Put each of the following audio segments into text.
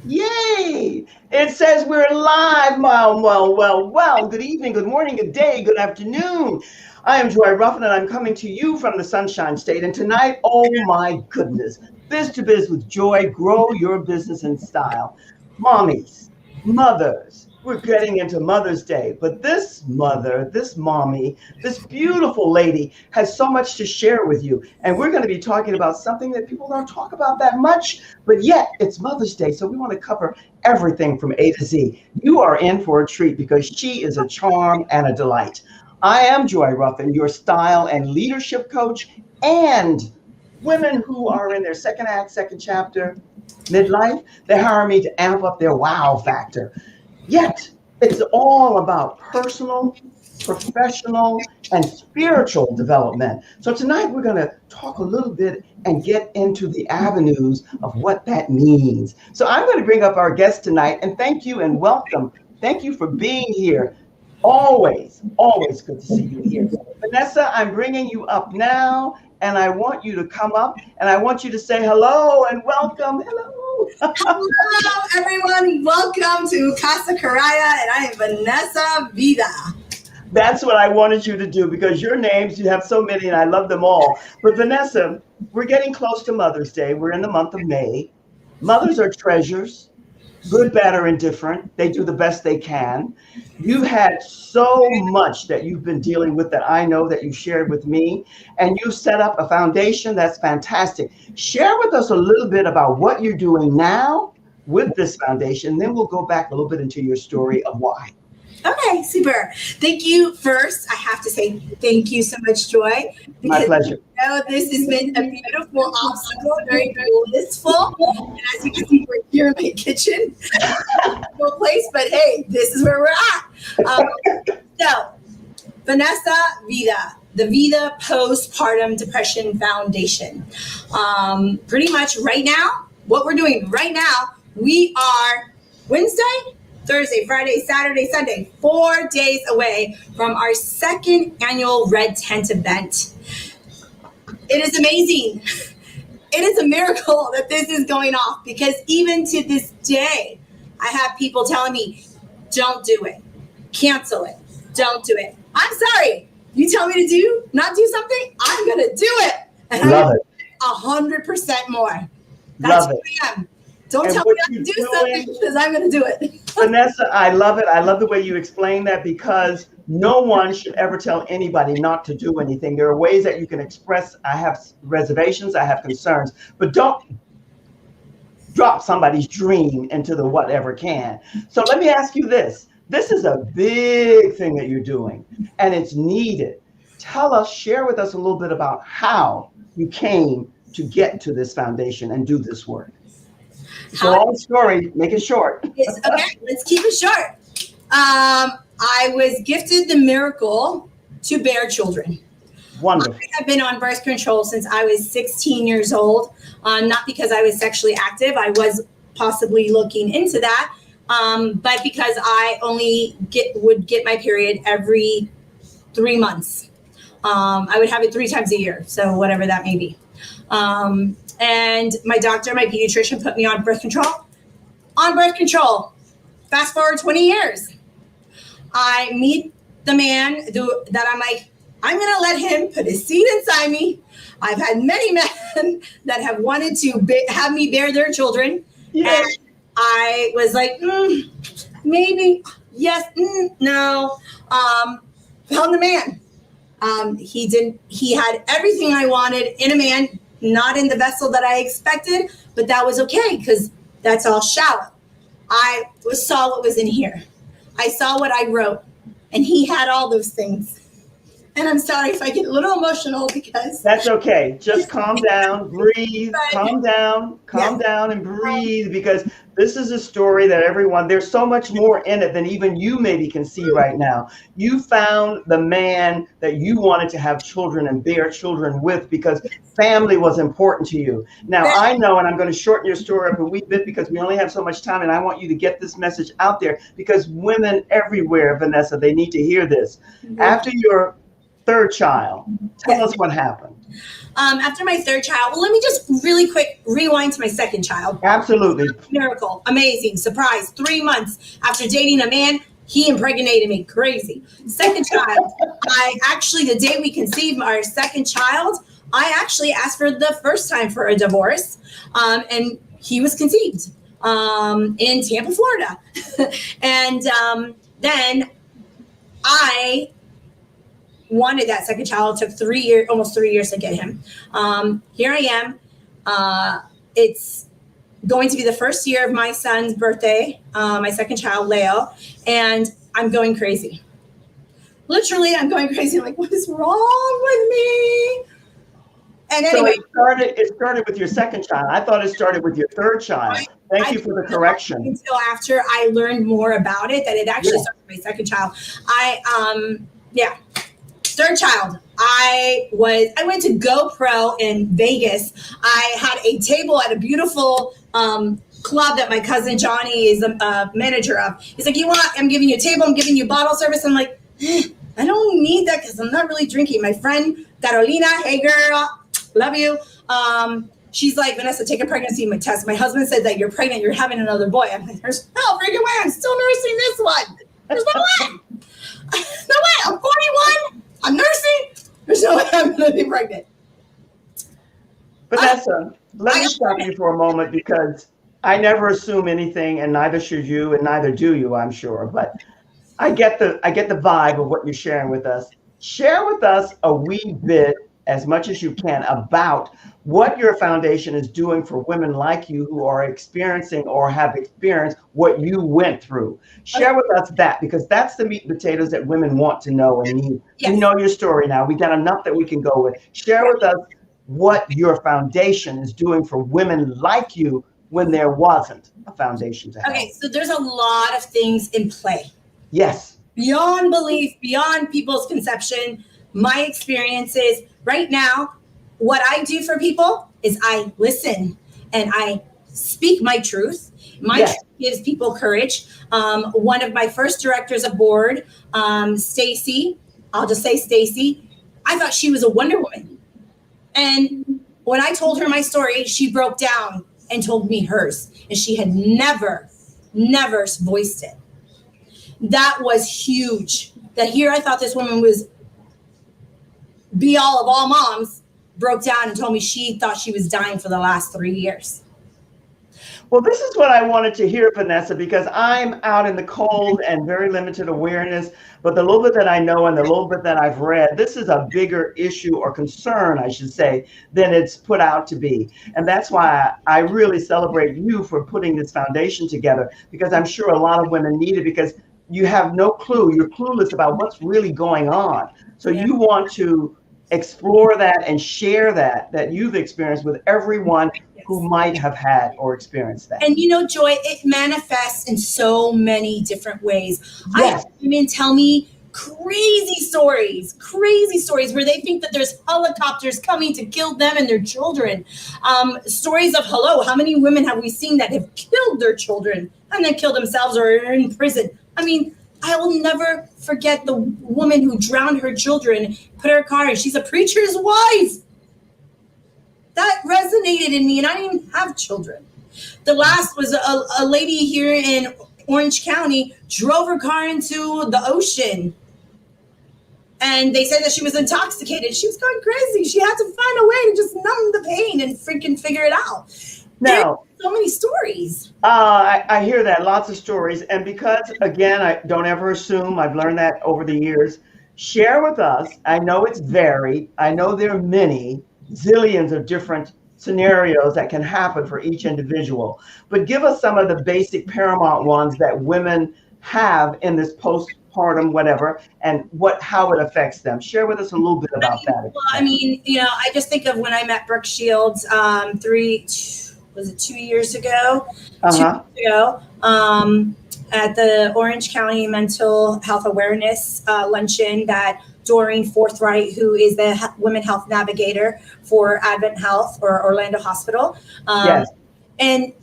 Yay! It says we're live. Well. Good evening, good morning, good day, good afternoon. I am Joy Ruffin, and I'm coming to you from the Sunshine State. And tonight, oh my goodness, Biz to Biz with Joy, grow your business in style. Mommies, mothers, we're getting into Mother's Day, but this mother, this mommy, this beautiful lady has so much to share with you. And we're going to be talking about something that people don't talk about that much, but yet it's Mother's Day. So we want to cover everything from A to Z. You are in for a treat because she is a charm and a delight. I am Joy Ruffin, your style and leadership coach, and women who are in their second act, second chapter, midlife, they hire me to amp up their wow factor. Yet, it's all about personal, professional, and spiritual development. So tonight we're going to talk a little bit and get into the avenues of what that means. So I'm going to bring up our guest tonight, and thank you and welcome. Thank you for being here. Always good to see you here. Vanessa, I'm bringing you up now, and I want you to come up, and I want you to say hello and welcome. Hello. Hello, everyone. Welcome to Casa Correia, and I am Vanessa ViDa. That's what I wanted you to do because your names, you have so many, and I love them all. But Vanessa, we're getting close to Mother's Day. We're in the month of May. Mothers are treasures. Good, bad, or indifferent. They do the best they can. You've had so much that you've been dealing with that I know that you shared with me, and you've set up a foundation that's fantastic. Share with us a little bit about what you're doing now with this foundation. Then we'll go back a little bit into your story of why. Okay, super. Thank you. First, I have to say thank you so much, Joy. My pleasure. This has been a beautiful obstacle, very blissful. And as you can see, we're here in my kitchen. No place, but hey, this is where we're at. So, Vanessa ViDa, the Vida Postpartum Depression Foundation. Pretty much right now, what we're doing right now, we are Wednesday, Thursday, Friday, Saturday, Sunday, 4 days away from our second annual Red Tent event. It is amazing. It is a miracle that this is going off because even to this day, I have people telling me, don't do it, cancel it, don't do it. I'm sorry. You tell me to not do something, I'm going to do it. And Love it. 100% more. That's who I am. Don't tell me not to do something because I'm going to do it. Vanessa, I love it. I love the way you explain that because no one should ever tell anybody not to do anything. There are ways that you can express, I have reservations, I have concerns, but don't drop somebody's dream into the whatever can. So let me ask you this. This is a big thing that you're doing and it's needed. Tell us, share with us a little bit about how you came to get to this foundation and do this work. It's a long story. Make it short. Okay, let's keep it short. I was gifted the miracle to bear children. Wonderful. I have been on birth control since I was 16 years old. Not because I was sexually active. I was possibly looking into that. But because I only would get my period every 3 months. I would have it 3 times a year. So whatever that may be. And my doctor, my pediatrician, put me on birth control. On birth control. Fast forward 20 years. I meet the man that I'm like, I'm going to let him put his seed inside me. I've had many men that have wanted to have me bear their children. Yes. And I was like, maybe, yes, no. Found the man. He had everything I wanted in a man. Not in the vessel that I expected, but that was okay because that's all shallow. I saw what was in here. I saw what I wrote, and he had all those things. And I'm sorry if I get a little emotional because... That's okay. Just calm down, breathe, calm down and breathe because this is a story that there's so much more in it than even you maybe can see right now. You found the man that you wanted to have children and bear children with because family was important to you. Now, I know, and I'm going to shorten your story up a wee bit because we only have so much time, and I want you to get this message out there because women everywhere, Vanessa, they need to hear this. After your third child. Tell us what happened. After my third child, well, let me just really quick rewind to my second child. Absolutely. Miracle, amazing, surprise. 3 months after dating a man, he impregnated me. Crazy. Second child, I actually, the day we conceived our second child, I actually asked for the first time for a divorce, and he was conceived in Tampa, Florida. And then I wanted that second child. It took 3 years, almost 3 years to get him. Here I am. It's going to be the first year of my son's birthday, my second child, Leo, and I'm going crazy. Literally, I'm going crazy. I'm like, what is wrong with me? And anyway, so it started with your second child. I thought it started with your third child. Thank you for the correction. Until after I learned more about it, that it actually started with my second child. Third child. I went to GoPro in Vegas. I had a table at a beautiful club that my cousin Johnny is a manager of. He's like, I'm giving you a table, I'm giving you bottle service. I'm like, I don't need that because I'm not really drinking. My friend Carolina, hey girl, love you. She's like, Vanessa, take a pregnancy test. My husband said that you're pregnant, you're having another boy. I'm like, there's no freaking way. I'm still nursing this one. There's no way. No way. I'm 41. I'm nursing. There's no way I'm going to be pregnant. Vanessa, let me stop you for a moment because I never assume anything, and neither should you, and neither do you, I'm sure. But I get the vibe of what you're sharing with us. Share with us a wee bit, as much as you can, about what your foundation is doing for women like you who are experiencing or have experienced what you went through. Share with us that, because that's the meat and potatoes that women want to know and need. Yes. We know your story now. We got enough that we can go with. Share with us what your foundation is doing for women like you when there wasn't a foundation to help. Okay, so there's a lot of things in play. Yes. Beyond belief, beyond people's conception, my experiences. Right now, what I do for people is I listen and I speak my truth. My truth gives people courage. One of my first directors of board, Stacy, I'll just say Stacy, I thought she was a Wonder Woman. And when I told her my story, she broke down and told me hers. And she had never voiced it. That was huge. That here I thought this woman was be all of all moms, broke down and told me she thought she was dying for the last 3 years. Well, this is what I wanted to hear, Vanessa, because I'm out in the cold and very limited awareness. But the little bit that I know and the little bit that I've read, this is a bigger issue or concern, I should say, than it's put out to be. And that's why I really celebrate you for putting this foundation together, because I'm sure a lot of women need it, because you have no clue. You're clueless about what's really going on. So you want to explore that and share that you've experienced with everyone who might have had or experienced that. And you know, Joy, it manifests in so many different ways. Yes. I have women tell me crazy stories where they think that there's helicopters coming to kill them and their children. Stories of, how many women have we seen that have killed their children and then killed themselves or are in prison? I mean, I will never forget the woman who drowned her children, put her car in. She's a preacher's wife. That resonated in me, and I didn't even have children. The last was a lady here in Orange County drove her car into the ocean. And they said that she was intoxicated. She was going crazy. She had to find a way to just numb the pain and freaking figure it out. Now, so many stories. I hear that, lots of stories. And because, again, I don't ever assume, I've learned that over the years. Share with us. I know it's varied. I know there are many, zillions of different scenarios that can happen for each individual. But give us some of the basic paramount ones that women have in this postpartum, whatever, and how it affects them. Share with us a little bit about that. Well, I mean, I just think of when I met Brooke Shields 2 years ago? 2 years ago, at the Orange County Mental Health Awareness Luncheon that Doreen Forthright, who is the Women Health Navigator for Advent Health or Orlando Hospital. Yes. And,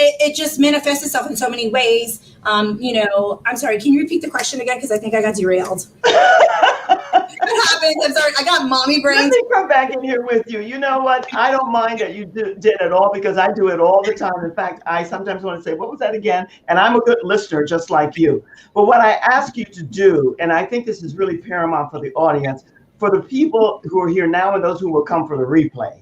it just manifests itself in so many ways. I'm sorry, can you repeat the question again? Because I think I got derailed. happens. I'm sorry. I got mommy brains. Let me come back in here with you. You know what? I don't mind that you did it all because I do it all the time. In fact, I sometimes want to say, what was that again? And I'm a good listener just like you. But what I ask you to do, and I think this is really paramount for the audience, for the people who are here now and those who will come for the replay,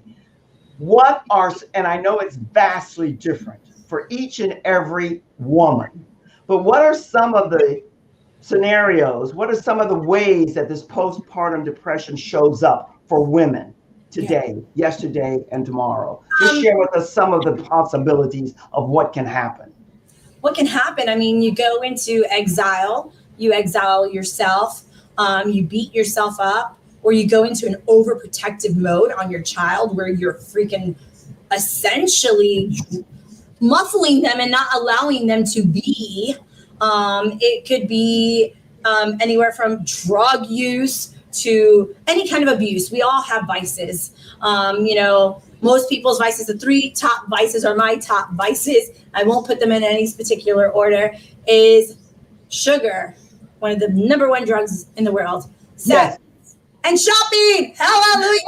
and I know it's vastly different for each and every woman, but what are some of the scenarios, what are some of the ways that this postpartum depression shows up for women today, yesterday, and tomorrow? Just share with us some of the possibilities of what can happen. What can happen? I mean, you go into exile, you exile yourself, you beat yourself up, or you go into an overprotective mode on your child where you're freaking essentially muffling them and not allowing them to be. It could be anywhere from drug use to any kind of abuse. We all have vices. Most people's vices, the 3 top vices are my top vices. I won't put them in any particular order. Is sugar, one of the number 1 drugs in the world. Sex and shopping. Hallelujah.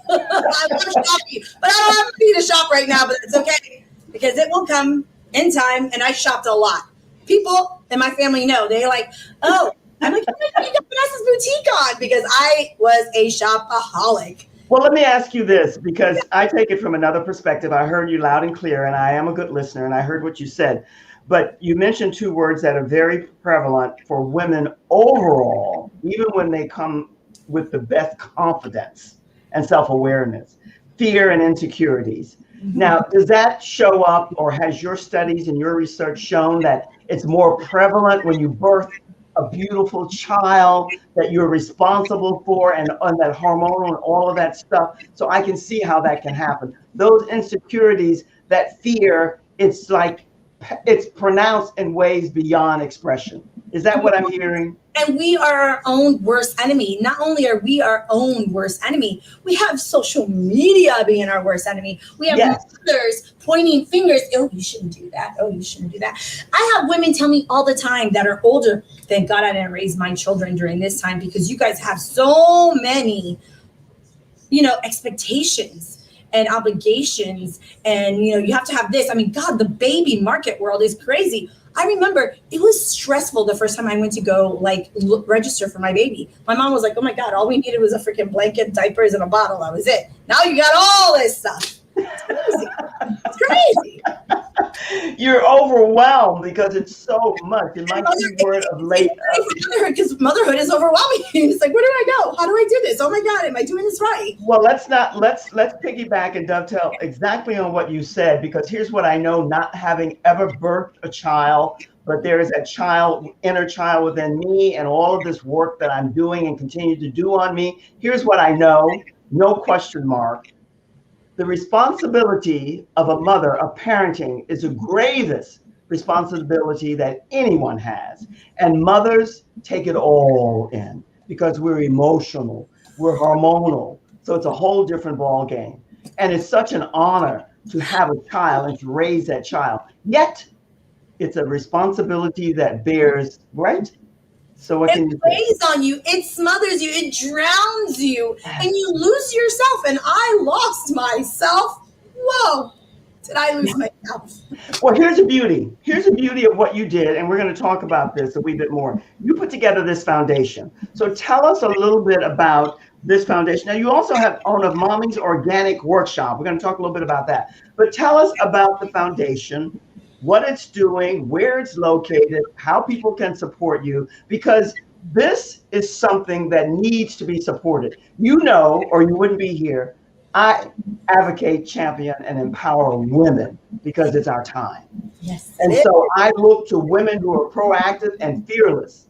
I love shopping, but I don't have money to shop right now, but it's okay because it will come in time. And I shopped a lot. People in my family know. They're like, oh, I'm like, oh my God, you got Vanessa's boutique on, because I was a shopaholic. Well, let me ask you this, because I take it from another perspective. I heard you loud and clear, and I am a good listener, and I heard what you said. But you mentioned 2 words that are very prevalent for women overall, even when they come with the best confidence and self-awareness: fear and insecurities. Now, does that show up, or has your studies and your research shown that it's more prevalent when you birth a beautiful child that you're responsible for, and that hormonal and all of that stuff? So I can see how that can happen. Those insecurities, that fear, it's like it's pronounced in ways beyond expression. Is that what I'm hearing? And we are our own worst enemy. Not only are we our own worst enemy, we have social media being our worst enemy. We have mothers pointing fingers. Oh, you shouldn't do that. Oh, you shouldn't do that. I have women tell me all the time that are older, thank God I didn't raise my children during this time, because you guys have so many, expectations and obligations, and you have to have this. I mean, God, the baby market world is crazy. I remember it was stressful the first time I went to go register for my baby. My mom was like, oh my God, all we needed was a freaking blanket, diapers, and a bottle. That was it. Now you got all this stuff. It's crazy. It's crazy. You're overwhelmed because it's so much. And my key word of late. Because motherhood is overwhelming. It's like, where do I go? How do I do this? Oh my God, am I doing this right? Well, let's piggyback and dovetail exactly on what you said, because here's what I know, not having ever birthed a child, but there is a inner child within me, and all of this work that I'm doing and continue to do on me. Here's what I know, no question mark. The responsibility of a mother, of parenting, is the gravest responsibility that anyone has. And mothers take it all in because we're emotional, we're hormonal. So it's a whole different ball game. And it's such an honor to have a child and to raise that child. Yet it's a responsibility that bears, right? So what can you say? It weighs on you, it smothers you, it drowns you, and you lose yourself. And I lost myself. Whoa, did I lose myself? Well, here's the beauty. Here's the beauty of what you did, and we're going to talk about this a wee bit more. You put together this foundation. So tell us a little bit about this foundation. Now, you also have own a Mommy's Organic Workshop. We're going to talk a little bit about that. But tell us about the foundation, what it's doing, where it's located, how people can support you, because this is something that needs to be supported. Or you wouldn't be here. I advocate, champion, and empower women because it's our time. Yes. And so I look to women who are proactive and fearless.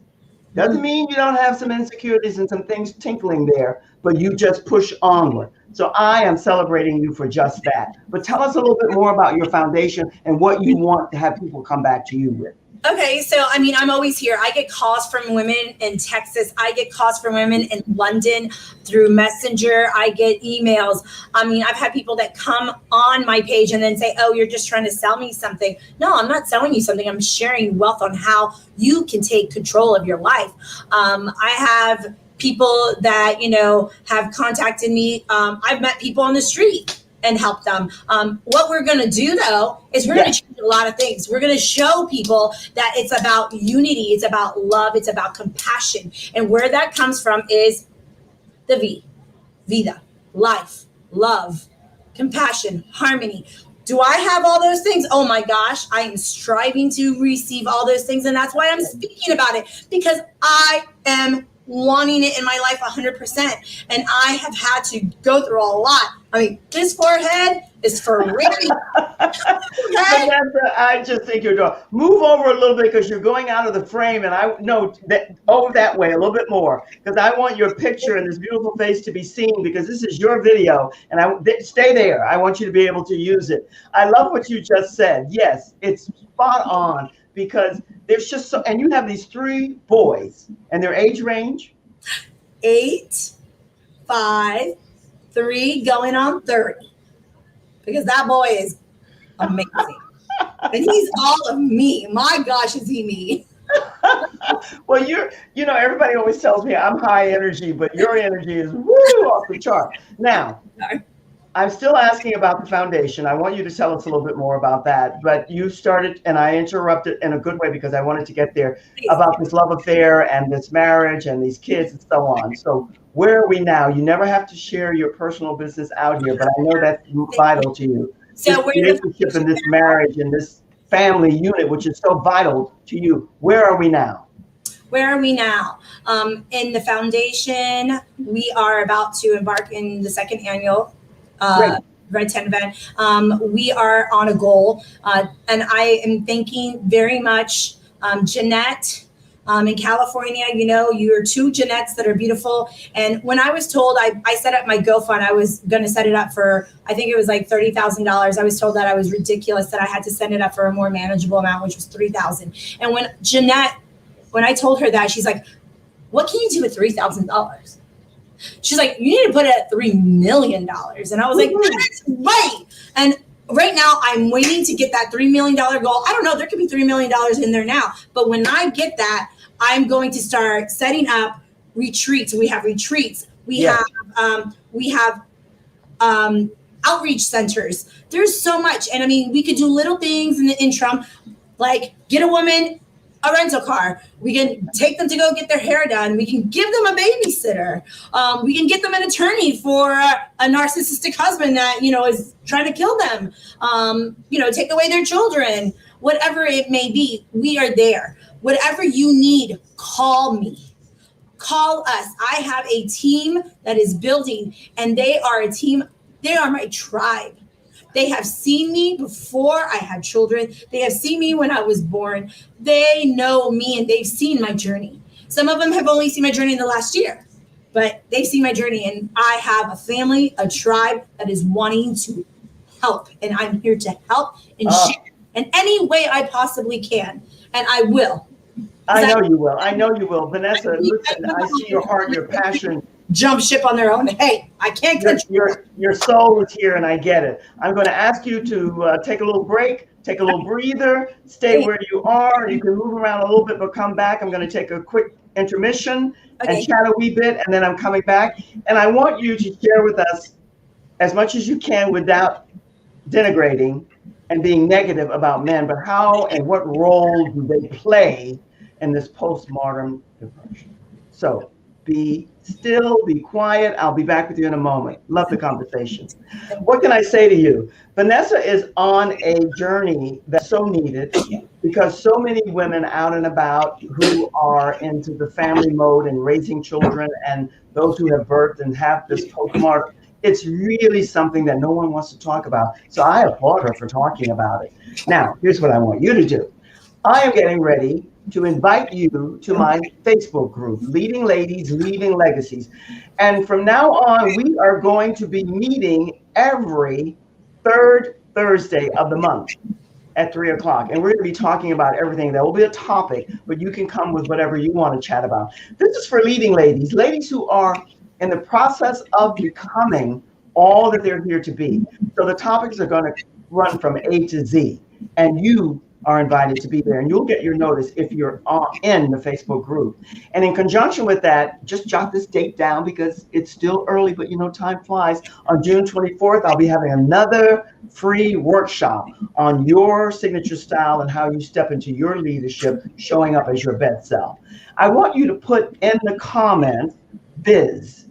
Doesn't mean you don't have some insecurities and some things tinkling there, but you just push onward. So I am celebrating you for just that. But tell us a little bit more about your foundation and what you want to have people come back to you with. Okay, so I'm always here. I get calls from women in Texas. I get calls from women in London through Messenger. I get emails. I've had people that come on my page and then say, oh, you're just trying to sell me something. No, I'm not selling you something. I'm sharing wealth on how you can take control of your life. I have people that, you know, have contacted me. I've met people on the street and help them. What we're going to do, though, is we're going to change a lot of things. We're going to show people that it's about unity. It's about love. It's about compassion. And where that comes from is the V, Vida, life, love, compassion, harmony. Do I have all those things? Oh my gosh, I am striving to receive all those things. And that's why I'm speaking about it, because I am wanting it in my life 100%. And I have had to go through a lot. I mean, this forehead is for real. Okay? I just think you're doing. Move over a little bit because you're going out of the frame, and I know that over that way a little bit more because I want your picture and this beautiful face to be seen because this is your video, and stay there. I want you to be able to use it. I love what you just said. Yes, it's spot on because there's just so, and you have these 3 boys, and their age range 8, 5, 3, going on 30. Because that boy is amazing. And he's all of me. My gosh, is he me? Well, you know, everybody always tells me I'm high energy, but your energy is woo off the chart. Now, I'm still asking about the foundation. I want you to tell us a little bit more about that. But you started, and I interrupted in a good way because I wanted to get there about this love affair and this marriage and these kids and so on. So where are we now? You never have to share your personal business out here, but I know that's vital to you. So this relationship and this marriage and this family unit, which is so vital to you. Where are we now? Where are we now? In the foundation, we are about to embark in the 2nd annual Red 10 event. We are on a goal, and I am thanking very much Jeanette in California. You know, you're 2 Jeanettes that are beautiful. And when I was told, I set up my GoFund, I was going to set it up for, I think it was like $30,000. I was told that I was ridiculous, that I had to set it up for a more manageable amount, which was $3,000. And when Jeanette, when I told her that, she's like, what can you do with $3,000? She's like, you need to put it at $3 million. And I was like, that's right. And right now I'm waiting to get that $3 million goal. I don't know, there could be $3 million in there now. But when I get that, I'm going to start setting up retreats. We have retreats. We have outreach centers. There's so much. And I mean, we could do little things in the interim, like get a woman a rental car. We can take them to go get their hair done. We can give them a babysitter. We can get them an attorney for a narcissistic husband that, you know, is trying to kill them. You know, take away their children, whatever it may be. We are there. Whatever you need, call me. Call us. I have a team that is building, and they are a team. They are my tribe. They have seen me before I had children. They have seen me when I was born. They know me, and they've seen my journey. Some of them have only seen my journey in the last year, but they've seen my journey, and I have a family, a tribe that is wanting to help, and I'm here to help and share in any way I possibly can, and I will. I know you will. I know you will. Vanessa, listen, I see your heart, your passion. Jump ship on their own. Hey, I can't control. Your soul is here, and I get it. I'm going to ask you to take a little break, take a little breather, stay where you are. You can move around a little bit, but come back. I'm going to take a quick intermission and chat a wee bit, and then I'm coming back. And I want you to share with us as much as you can without denigrating and being negative about men, but how and what role do they play in this postmortem depression? So be still, be quiet. I'll be back with you in a moment. Love the conversation. What can I say to you? Vanessa is on a journey that's so needed because so many women out and about who are into the family mode and raising children and those who have birthed and have this postmortem, it's really something that no one wants to talk about. So I applaud her for talking about it. Now, here's what I want you to do. I am getting ready to invite you to my Facebook group, Leading Ladies, Leaving Legacies. And from now on, we are going to be meeting every third Thursday of the month at 3 o'clock. And we're going to be talking about everything. There will be a topic, but you can come with whatever you want to chat about. This is for leading ladies, ladies who are in the process of becoming all that they're here to be. So the topics are going to run from A to Z, and you are invited to be there, and you'll get your notice if you're in the Facebook group. And in conjunction with that, just jot this date down because it's still early, but time flies. On June 24th, I'll be having another free workshop on your signature style and how you step into your leadership, showing up as your best self. I want you to put in the comments biz,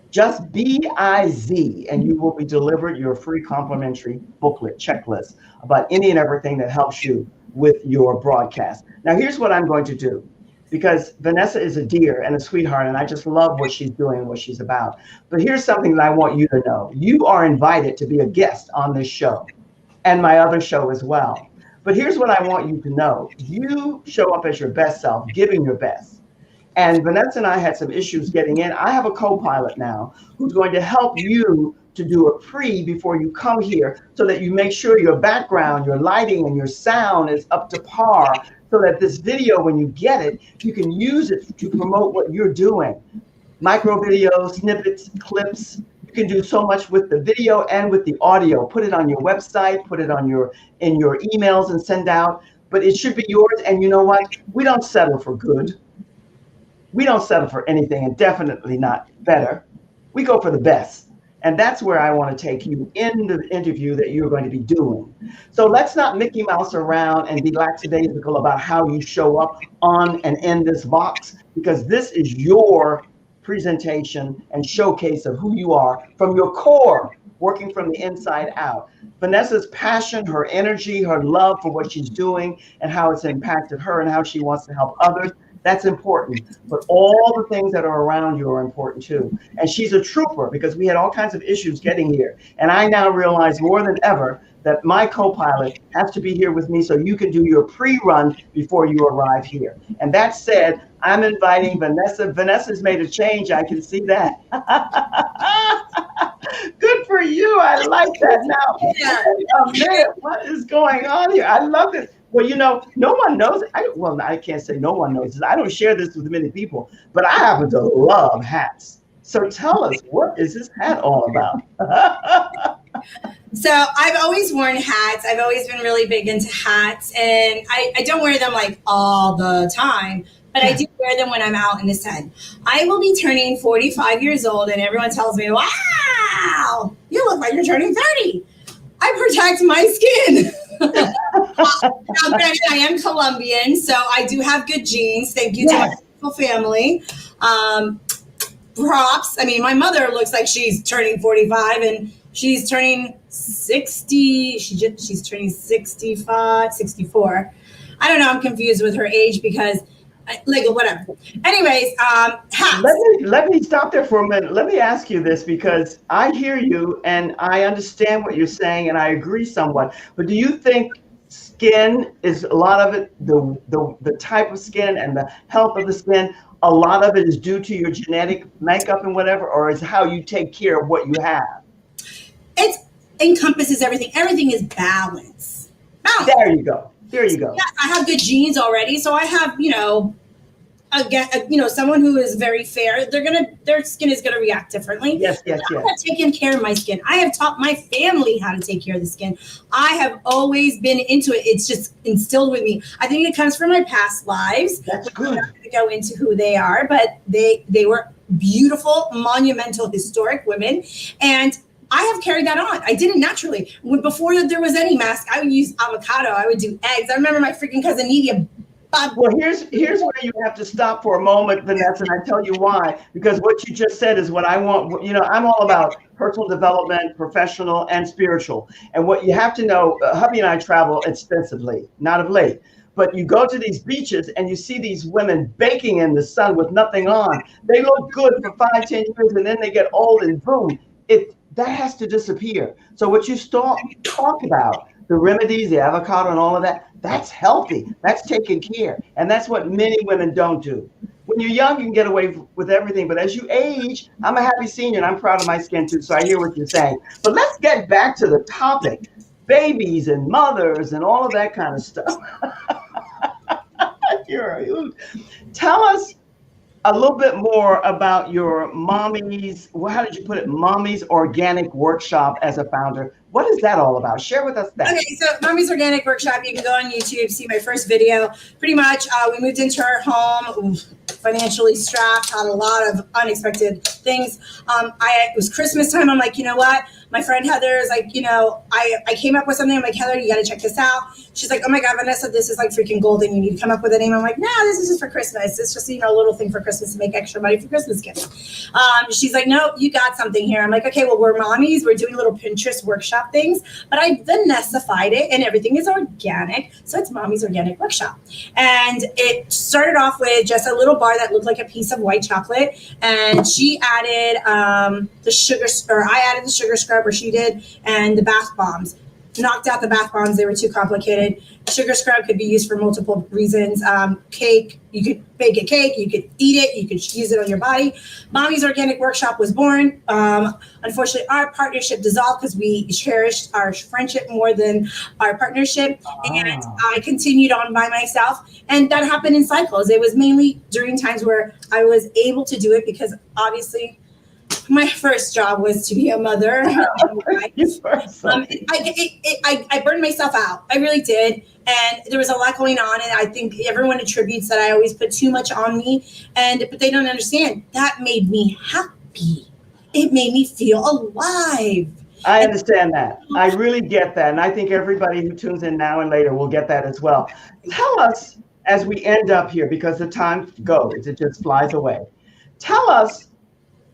just B-I-Z, and you will be delivered your free complimentary booklet checklist about any and everything that helps you with your broadcast. Now, here's what I'm going to do, because Vanessa is a dear and a sweetheart, and I just love what she's doing and what she's about. But here's something that I want you to know. You are invited to be a guest on this show and my other show as well. But here's what I want you to know. You show up as your best self, giving your best. And Vanessa and I had some issues getting in. I have a co-pilot now who's going to help you to do a before you come here, so that you make sure your background, your lighting, and your sound is up to par, so that this video, when you get it, you can use it to promote what you're doing. Micro videos, snippets, clips. You can do so much with the video and with the audio. Put it on your website, put it on in your emails and send out. But it should be yours. And you know what? We don't settle for good. We don't settle for anything, and definitely not better. We go for the best. And that's where I want to take you in the interview that you're going to be doing. So let's not Mickey Mouse around and be lackadaisical about how you show up on and in this box, because this is your presentation and showcase of who you are from your core, working from the inside out. Vanessa's passion, her energy, her love for what she's doing and how it's impacted her and how she wants to help others. That's important, but all the things that are around you are important too. And she's a trooper, because we had all kinds of issues getting here. And I now realize more than ever that my co-pilot has to be here with me so you can do your pre-run before you arrive here. And that said, I'm inviting Vanessa. Vanessa's made a change. I can see that. Good for you. I like that. Now, oh, man, what is going on here? I love this. Well, no one knows. I can't say no one knows this. I don't share this with many people, but I happen to love hats. So tell us, what is this hat all about? So I've always worn hats. I've always been really big into hats, and I don't wear them like all the time, but I do wear them when I'm out in the sun. I will be turning 45 years old, and everyone tells me, wow, you look like you're turning 30. I protect my skin. Now, granted, I am Colombian, so I do have good genes. Thank you to my beautiful family. Props. I mean, my mother looks like she's turning 45, and she's turning 60. She's turning 65, 64. I don't know. I'm confused with her age because whatever. Anyways, hats. Let me stop there for a minute. Let me ask you this, because I hear you and I understand what you're saying and I agree somewhat. But do you think skin is a lot of it, the type of skin and the health of the skin, a lot of it is due to your genetic makeup and whatever, or is how you take care of what you have? It encompasses everything. Everything is balance. There you go. There you go. Yeah, I have good genes already, so I have, someone who is very fair. Their skin is gonna react differently. Yes. I have taken care of my skin. I have taught my family how to take care of the skin. I have always been into it. It's just instilled with me. I think it comes from my past lives. That's good. I'm not going to go into who they are, but they were beautiful, monumental, historic women, and I have carried that on. I did it naturally. Before there was any mask, I would use avocado. I would do eggs. I remember my freaking cousin Nidia. Well, here's where you have to stop for a moment, Vanessa, and I tell you why. Because what you just said is what I want. I'm all about personal development, professional and spiritual. And what you have to know, hubby and I travel extensively, not of late. But you go to these beaches and you see these women baking in the sun with nothing on. They look good for 5, 10 years, and then they get old and boom. That has to disappear. So what you talk about, the remedies, the avocado and all of that, that's healthy. That's taken care. And that's what many women don't do. When you're young, you can get away with everything. But as you age, I'm a happy senior and I'm proud of my skin too. So I hear what you're saying. But let's get back to the topic. Babies and mothers and all of that kind of stuff. Tell us a little bit more about your Mommies, well, how did you put it? Mommies Organic Workshop as a founder. What is that all about? Share with us that. Okay, so Mommy's Organic Workshop, you can go on YouTube, see my first video. Pretty much, we moved into our home, financially strapped, had a lot of unexpected things. It was Christmas time. I'm like, you know what? My friend Heather is like, I came up with something. I'm like, Heather, you got to check this out. She's like, oh my God, Vanessa, this is like freaking golden. You need to come up with a name. I'm like, nah, this is just for Christmas. It's just, a little thing for Christmas to make extra money for Christmas gifts. She's like, no, you got something here. I'm like, okay, well, we're Mommies. We're doing little Pinterest workshop things, but I Vanessa-fied it and everything is organic. So it's Mommy's Organic Workshop. And it started off with just a little bar that looked like a piece of white chocolate. And she added the sugar, or I added the sugar scrub, or she did, and the bath bombs. Knocked out the bath bombs. They were too complicated. Sugar scrub could be used for multiple reasons. Cake, you could bake a cake, you could eat it, you could use it on your body. Mommy's Organic Workshop was born. Unfortunately, our partnership dissolved because we cherished our friendship more than our partnership. And I continued on by myself. And that happened in cycles. It was mainly during times where I was able to do it because obviously my first job was to be a mother. I burned myself out. I really did. And there was a lot going on. And I think everyone attributes that I always put too much on me. But they don't understand. That made me happy. It made me feel alive. I understand that. I really get that. And I think everybody who tunes in now and later will get that as well. Tell us, as we end up here, because the time goes, it just flies away. Tell us,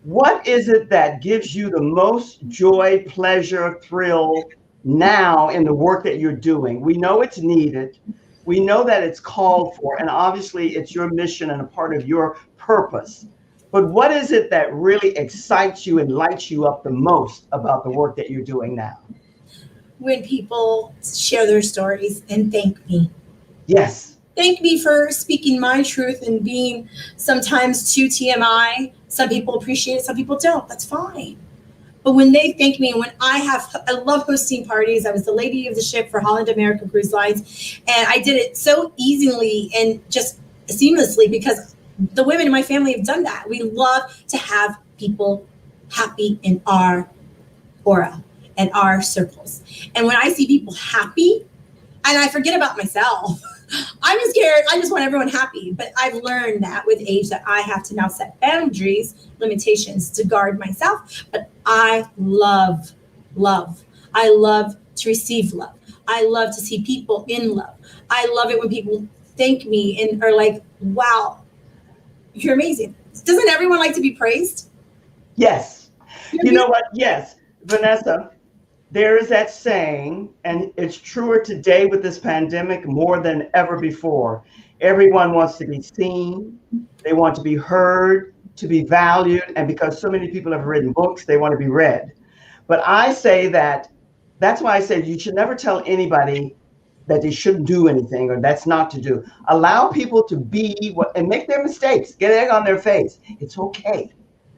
what is it that gives you the most joy, pleasure, thrill now in the work that you're doing? We know it's needed. We know that it's called for, and obviously it's your mission and a part of your purpose. But what is it that really excites you and lights you up the most about the work that you're doing now? When people share their stories and thank me. Yes. Thank me for speaking my truth and being sometimes too TMI. Some people appreciate it, some people don't. That's fine. But when they thank me, and when I love hosting parties. I was the lady of the ship for Holland America Cruise Lines. And I did it so easily and just seamlessly because the women in my family have done that. We love to have people happy in our aura and our circles. And when I see people happy, and I forget about myself, I'm scared. I just want everyone happy. But I've learned that with age that I have to now set boundaries, limitations to guard myself. But I love love. I love to receive love. I love to see people in love. I love it when people thank me and are like, wow, you're amazing. Doesn't everyone like to be praised? Yes. You know what? Yes. Vanessa, there is that saying, and it's truer today with this pandemic more than ever before. Everyone wants to be seen. They want to be heard, to be valued. And because so many people have written books, they want to be read. But I say that's why I said you should never tell anybody that they shouldn't do anything or that's not to do. Allow people to be and make their mistakes, get egg on their face. It's okay.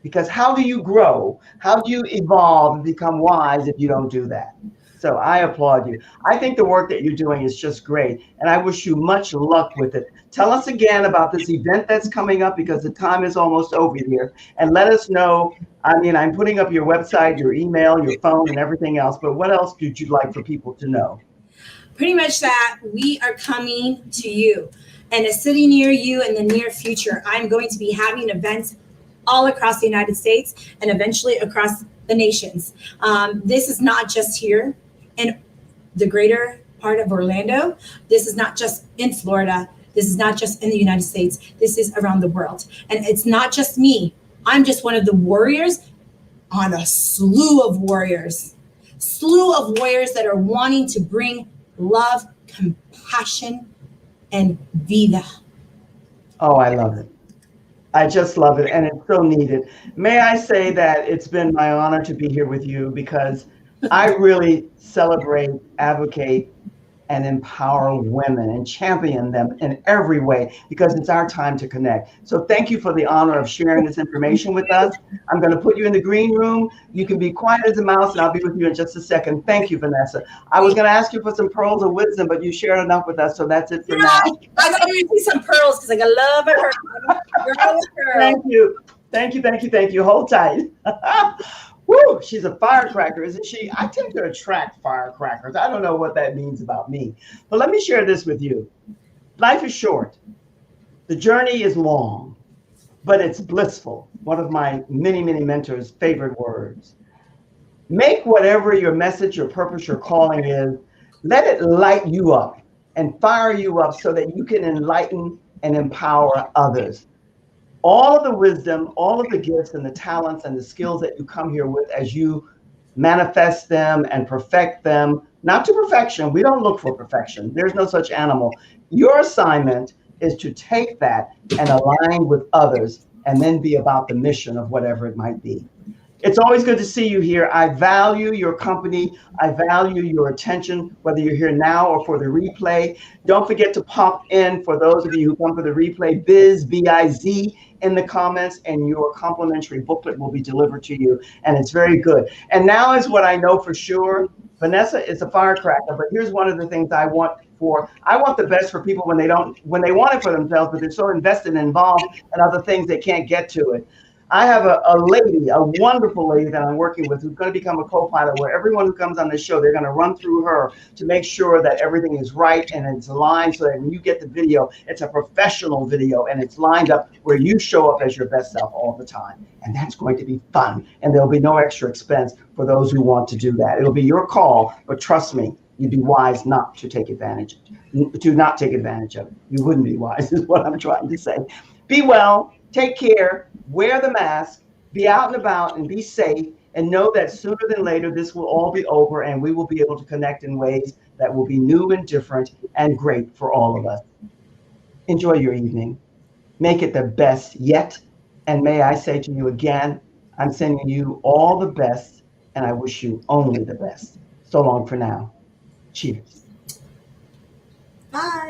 Because how do you grow? How do you evolve and become wise if you don't do that? So I applaud you. I think the work that you're doing is just great. And I wish you much luck with it. Tell us again about this event that's coming up because the time is almost over here. And let us know. I mean, I'm putting up your website, your email, your phone, and everything else. But what else would you like for people to know? Pretty much that we are coming to you. And a city near you in the near future, I'm going to be having events all across the United States and eventually across the nations. This is not just here in the greater part of Orlando. This is not just in Florida. This is not just in the United States. This is around the world. And it's not just me. I'm just one of the warriors on a slew of warriors that are wanting to bring love, compassion, and vida. Oh, I love it. I just love it, and it's so needed. May I say that it's been my honor to be here with you because I really celebrate, advocate, and empower women and champion them in every way, because it's our time to connect. So thank you for the honor of sharing this information with us. I'm going to put you in the green room. You can be quiet as a mouse, and I'll be with you in just a second. Thank you, Vanessa. I was going to ask you for some pearls of wisdom, but you shared enough with us, so that's it for now. I got to give you some pearls because I got love a pearl. Thank you. Thank you, thank you, thank you. Hold tight. Woo, she's a firecracker, isn't she? I tend to attract firecrackers. I don't know what that means about me. But let me share this with you. Life is short. The journey is long, but it's blissful. One of my many, many mentors' favorite words. Make whatever your message, your purpose, your calling is, let it light you up and fire you up so that you can enlighten and empower others. All of the wisdom, all of the gifts and the talents and the skills that you come here with, as you manifest them and perfect them, not to perfection. We don't look for perfection. There's no such animal. Your assignment is to take that and align with others and then be about the mission of whatever it might be. It's always good to see you here. I value your company. I value your attention, whether you're here now or for the replay. Don't forget to pop in, for those of you who come for the replay, Biz, B-I-Z, in the comments, and your complimentary booklet will be delivered to you. And it's very good. And now is what I know for sure. Vanessa is a firecracker, but here's one of the things I want for. I want the best for people when they want it for themselves, but they're so invested and involved in other things they can't get to it. I have a lady, a wonderful lady that I'm working with, who's going to become a co-pilot, where everyone who comes on this show, they're going to run through her to make sure that everything is right and it's aligned, so that when you get the video, it's a professional video and it's lined up where you show up as your best self all the time. And that's going to be fun. And there'll be no extra expense for those who want to do that. It'll be your call, but trust me, you'd be wise not to take advantage of it. You wouldn't be wise, is what I'm trying to say. Be well, take care, wear the mask, be out and about, and be safe, and know that sooner than later this will all be over and we will be able to connect in ways that will be new and different and great for all of us. Enjoy your evening. Make it the best yet. And may I say to you again, I'm sending you all the best, and I wish you only the best. So long for now. Cheers. Bye.